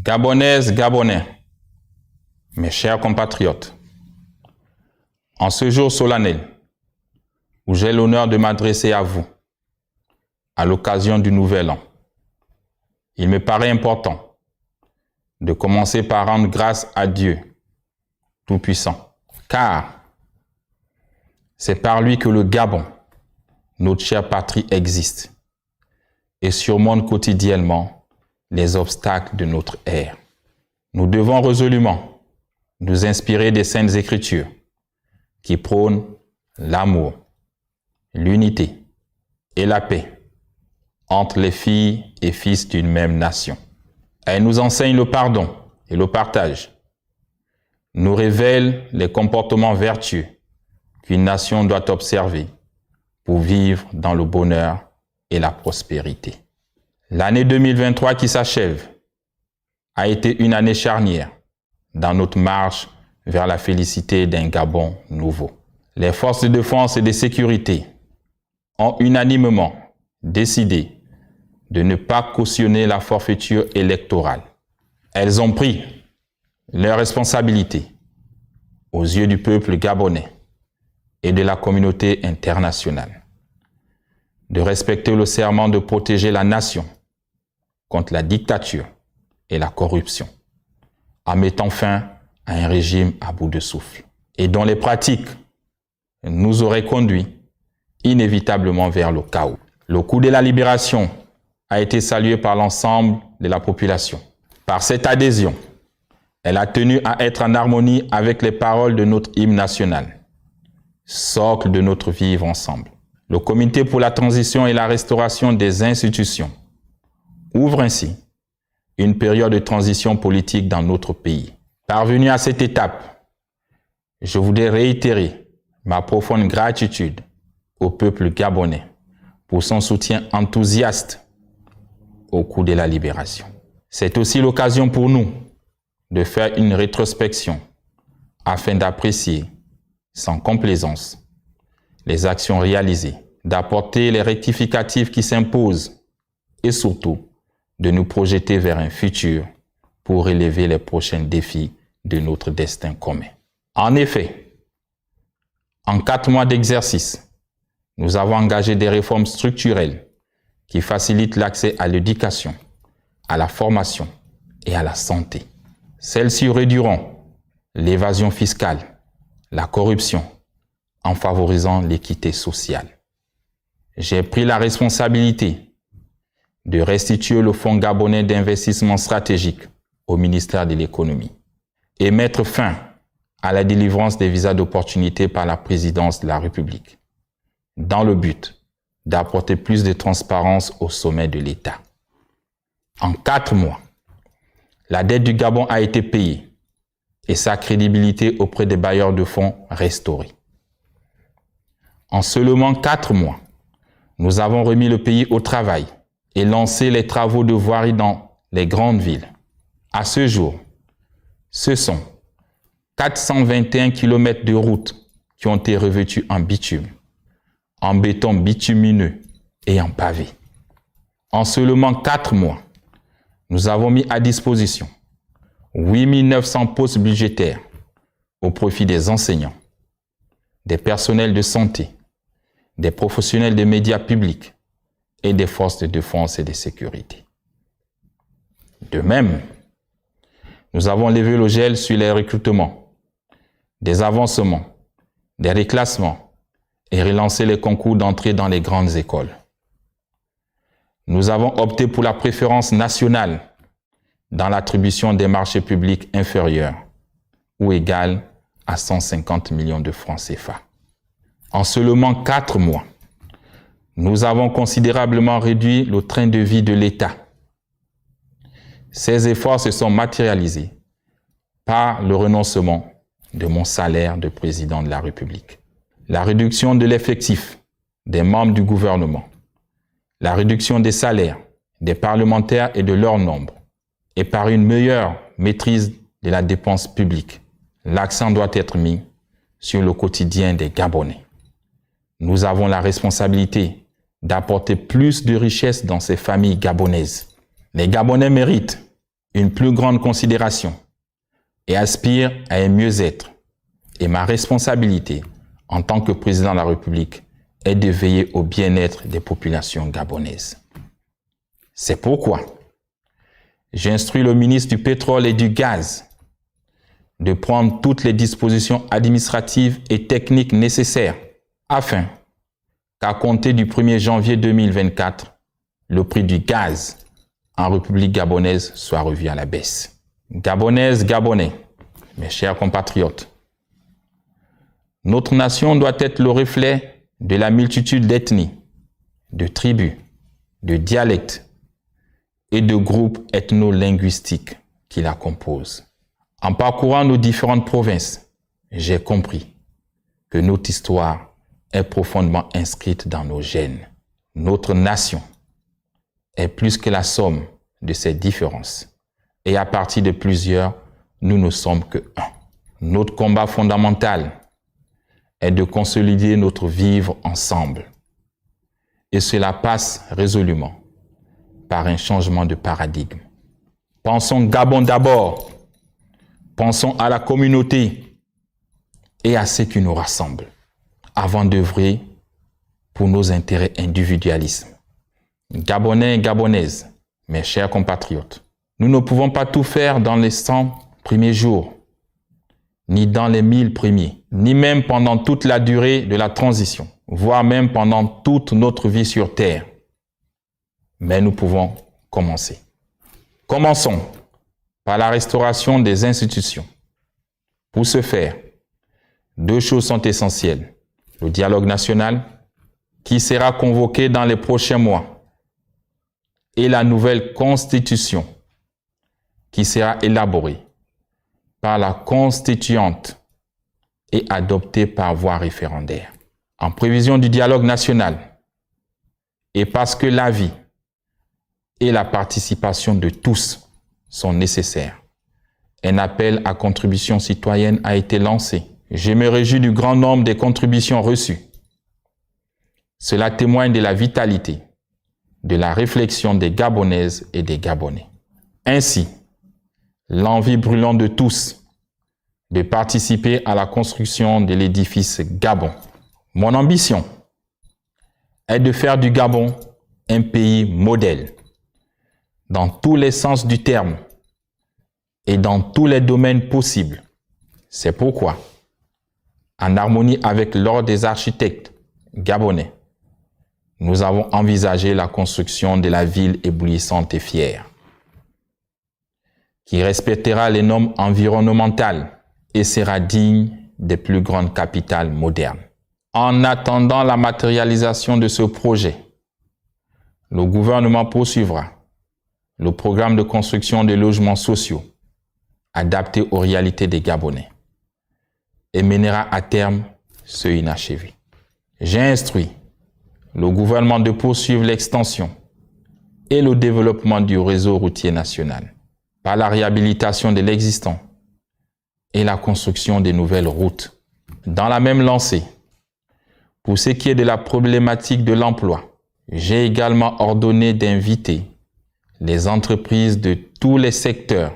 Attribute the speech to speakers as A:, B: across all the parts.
A: Gabonaises, Gabonais, mes chers compatriotes, en ce jour solennel où j'ai l'honneur de m'adresser à vous, à l'occasion du Nouvel An, il me paraît important de commencer par rendre grâce à Dieu Tout-Puissant, car c'est par lui que le Gabon, notre chère patrie, existe et surmonte quotidiennement les obstacles de notre ère. Nous devons résolument nous inspirer des Saintes Écritures qui prônent l'amour, l'unité et la paix entre les filles et fils d'une même nation. Elle nous enseigne le pardon et le partage, nous révèle les comportements vertueux qu'une nation doit observer pour vivre dans le bonheur et la prospérité. L'année 2023 qui s'achève a été une année charnière dans notre marche vers la félicité d'un Gabon nouveau. Les forces de défense et de sécurité ont unanimement décidé de ne pas cautionner la forfaiture électorale. Elles ont pris leurs responsabilités aux yeux du peuple gabonais et de la communauté internationale, de respecter le serment de protéger la nation contre la dictature et la corruption, en mettant fin à un régime à bout de souffle, et dont les pratiques nous auraient conduits inévitablement vers le chaos. Le coup de la libération a été salué par l'ensemble de la population. Par cette adhésion, elle a tenu à être en harmonie avec les paroles de notre hymne national, socle de notre vivre ensemble. Le Comité pour la transition et la restauration des institutions ouvre ainsi une période de transition politique dans notre pays. Parvenu à cette étape, je voudrais réitérer ma profonde gratitude au peuple gabonais pour son soutien enthousiaste au coup de la libération. C'est aussi l'occasion pour nous de faire une rétrospection afin d'apprécier sans complaisance les actions réalisées, d'apporter les rectificatifs qui s'imposent et surtout de nous projeter vers un futur pour relever les prochains défis de notre destin commun. En effet, en 4 mois d'exercice, nous avons engagé des réformes structurelles qui facilitent l'accès à l'éducation, à la formation et à la santé. Celles-ci réduiront l'évasion fiscale, la corruption, en favorisant l'équité sociale. J'ai pris la responsabilité de restituer le Fonds gabonais d'investissement stratégique au ministère de l'économie et mettre fin à la délivrance des visas d'opportunité par la présidence de la République, dans le but d'apporter plus de transparence au sommet de l'État. En 4 mois, la dette du Gabon a été payée et sa crédibilité auprès des bailleurs de fonds restaurée. En seulement 4 mois, nous avons remis le pays au travail et lancé les travaux de voirie dans les grandes villes. À ce jour, ce sont 421 km de routes qui ont été revêtues en bitume, en béton bitumineux et en pavé. En seulement 4 mois, nous avons mis à disposition 8 900 postes budgétaires au profit des enseignants, des personnels de santé, des professionnels des médias publics et des forces de défense et de sécurité. De même, nous avons levé le gel sur les recrutements, des avancements, des reclassements et relancé les concours d'entrée dans les grandes écoles. Nous avons opté pour la préférence nationale dans l'attribution des marchés publics inférieurs ou égales à 150 millions de francs CFA. En seulement 4 mois, nous avons considérablement réduit le train de vie de l'État. Ces efforts se sont matérialisés par le renoncement de mon salaire de président de la République, la réduction de l'effectif des membres du gouvernement, la réduction des salaires des parlementaires et de leur nombre, et par une meilleure maîtrise de la dépense publique. L'accent doit être mis sur le quotidien des Gabonais. Nous avons la responsabilité d'apporter plus de richesse dans ces familles gabonaises. Les Gabonais méritent une plus grande considération et aspire à un mieux-être. Et ma responsabilité en tant que président de la République est de veiller au bien-être des populations gabonaises. C'est pourquoi j'instruis le ministre du Pétrole et du Gaz de prendre toutes les dispositions administratives et techniques nécessaires afin qu'à compter du 1er janvier 2024, le prix du gaz en République gabonaise soit revu à la baisse. Gabonaises, Gabonais, mes chers compatriotes, notre nation doit être le reflet de la multitude d'ethnies, de tribus, de dialectes et de groupes ethno-linguistiques qui la composent. En parcourant nos différentes provinces, j'ai compris que notre histoire est profondément inscrite dans nos gènes. Notre nation est plus que la somme de ces différences. Et à partir de plusieurs, nous ne sommes que un. Notre combat fondamental est de consolider notre vivre ensemble. Et cela passe résolument par un changement de paradigme. Pensons Gabon d'abord. Pensons à la communauté et à ce qui nous rassemble, avant d'œuvrer pour nos intérêts individualistes. Gabonais et Gabonaises, mes chers compatriotes, nous ne pouvons pas tout faire dans les 100 premiers jours, ni dans les 1000 premiers, ni même pendant toute la durée de la transition, voire même pendant toute notre vie sur Terre. Mais nous pouvons commencer. Commençons par la restauration des institutions. Pour ce faire, deux choses sont essentielles. Le dialogue national, qui sera convoqué dans les prochains mois, et la nouvelle constitution, qui sera élaborée par la constituante et adoptée par voie référendaire. En prévision du dialogue national, et parce que l'avis et la participation de tous sont nécessaires, un appel à contribution citoyenne a été lancé. Je me réjouis du grand nombre des contributions reçues. Cela témoigne de la vitalité, de la réflexion des Gabonaises et des Gabonais. Ainsi, l'envie brûlante de tous de participer à la construction de l'édifice Gabon. Mon ambition est de faire du Gabon un pays modèle dans tous les sens du terme et dans tous les domaines possibles. C'est pourquoi, en harmonie avec l'Ordre des architectes gabonais, nous avons envisagé la construction de la ville éblouissante et fière, qui respectera les normes environnementales et sera digne des plus grandes capitales modernes. En attendant la matérialisation de ce projet, le gouvernement poursuivra le programme de construction de logements sociaux adaptés aux réalités des Gabonais et mènera à terme ce inachevé. J'ai instruit le gouvernement de poursuivre l'extension et le développement du réseau routier national par la réhabilitation de l'existant et la construction de nouvelles routes. Dans la même lancée, pour ce qui est de la problématique de l'emploi, j'ai également ordonné d'inviter les entreprises de tous les secteurs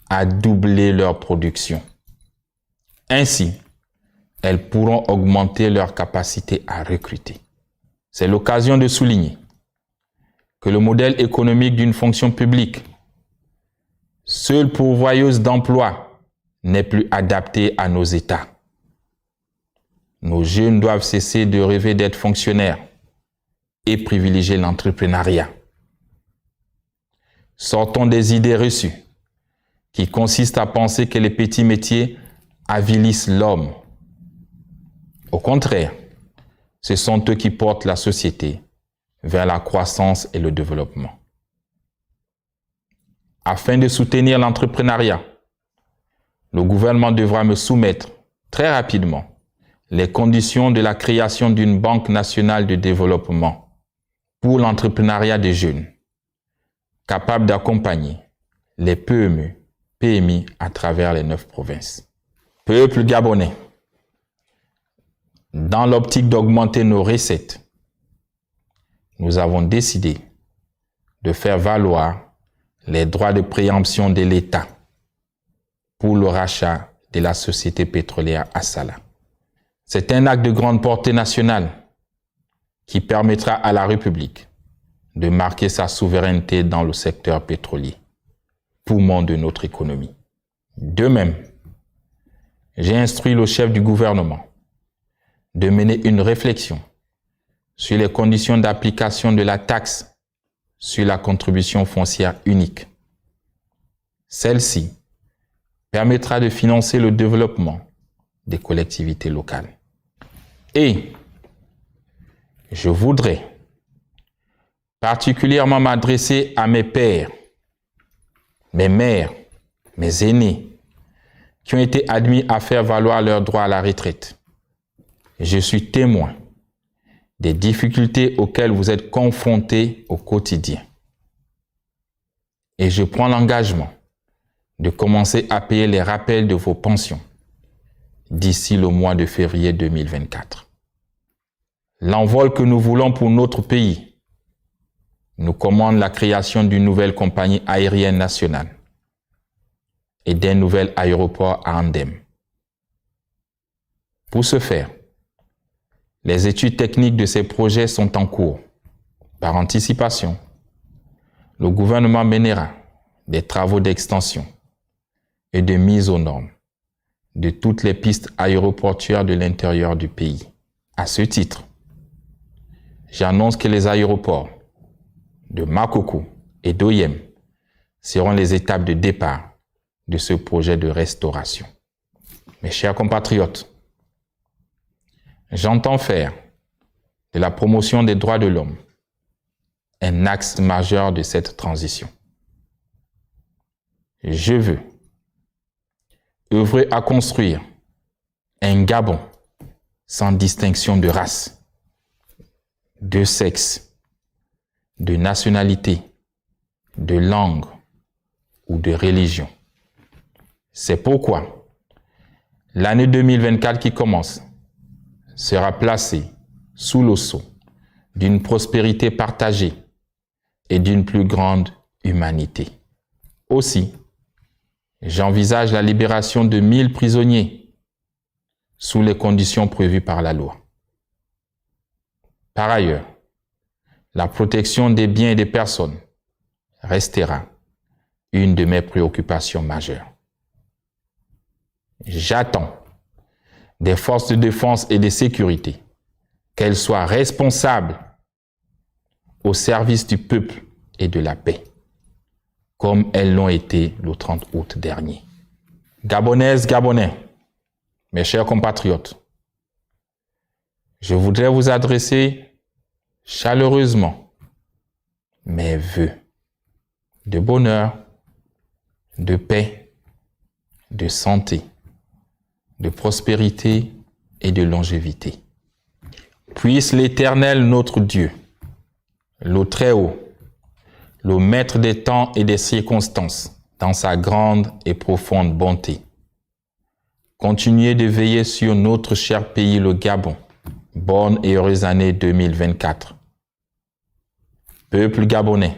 A: à doubler leur production. Ainsi, elles pourront augmenter leur capacité à recruter. C'est l'occasion de souligner que le modèle économique d'une fonction publique, seule pourvoyeuse d'emplois, n'est plus adapté à nos États. Nos jeunes doivent cesser de rêver d'être fonctionnaires et privilégier l'entrepreneuriat. Sortons des idées reçues qui consistent à penser que les petits métiers avilissent l'homme. Au contraire, ce sont eux qui portent la société vers la croissance et le développement. Afin de soutenir l'entrepreneuriat, le gouvernement devra me soumettre très rapidement les conditions de la création d'une banque nationale de développement pour l'entrepreneuriat des jeunes, capable d'accompagner les PME, PMI à travers les 9 provinces. Peuple gabonais, dans l'optique d'augmenter nos recettes, nous avons décidé de faire valoir les droits de préemption de l'État pour le rachat de la société pétrolière Assala. C'est un acte de grande portée nationale qui permettra à la République de marquer sa souveraineté dans le secteur pétrolier, poumon de notre économie. De même, j'ai instruit le chef du gouvernement de mener une réflexion sur les conditions d'application de la taxe sur la contribution foncière unique. Celle-ci permettra de financer le développement des collectivités locales. Et je voudrais particulièrement m'adresser à mes pères, mes mères, mes aînés, qui ont été admis à faire valoir leur droit à la retraite. Je suis témoin des difficultés auxquelles vous êtes confrontés au quotidien. Et je prends l'engagement de commencer à payer les rappels de vos pensions d'ici le mois de février 2024. L'envol que nous voulons pour notre pays nous commande la création d'une nouvelle compagnie aérienne nationale et d'un nouvel aéroport à Andem. Pour ce faire, les études techniques de ces projets sont en cours. Par anticipation, le gouvernement mènera des travaux d'extension et de mise aux normes de toutes les pistes aéroportuaires de l'intérieur du pays. À ce titre, j'annonce que les aéroports de Makoko et d'Oyem seront les étapes de départ de ce projet de restauration. Mes chers compatriotes, j'entends faire de la promotion des droits de l'homme un axe majeur de cette transition. Je veux œuvrer à construire un Gabon sans distinction de race, de sexe, de nationalité, de langue ou de religion. C'est pourquoi l'année 2024 qui commence sera placée sous le sceau d'une prospérité partagée et d'une plus grande humanité. Aussi, j'envisage la libération de 1000 prisonniers sous les conditions prévues par la loi. Par ailleurs, la protection des biens et des personnes restera une de mes préoccupations majeures. J'attends des forces de défense et de sécurité qu'elles soient responsables au service du peuple et de la paix, comme elles l'ont été le 30 août dernier. Gabonaises, Gabonais, mes chers compatriotes, je voudrais vous adresser chaleureusement mes vœux de bonheur, de paix, de santé, de prospérité et de longévité. Puisse l'Éternel notre Dieu, le Très-Haut, le Maître des temps et des circonstances, dans sa grande et profonde bonté, continuer de veiller sur notre cher pays, le Gabon. Bonne et heureuse année 2024. Peuple gabonais,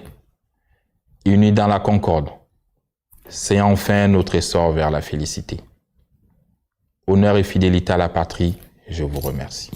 A: unis dans la concorde, c'est enfin notre essor vers la félicité. Honneur et fidélité à la patrie, je vous remercie.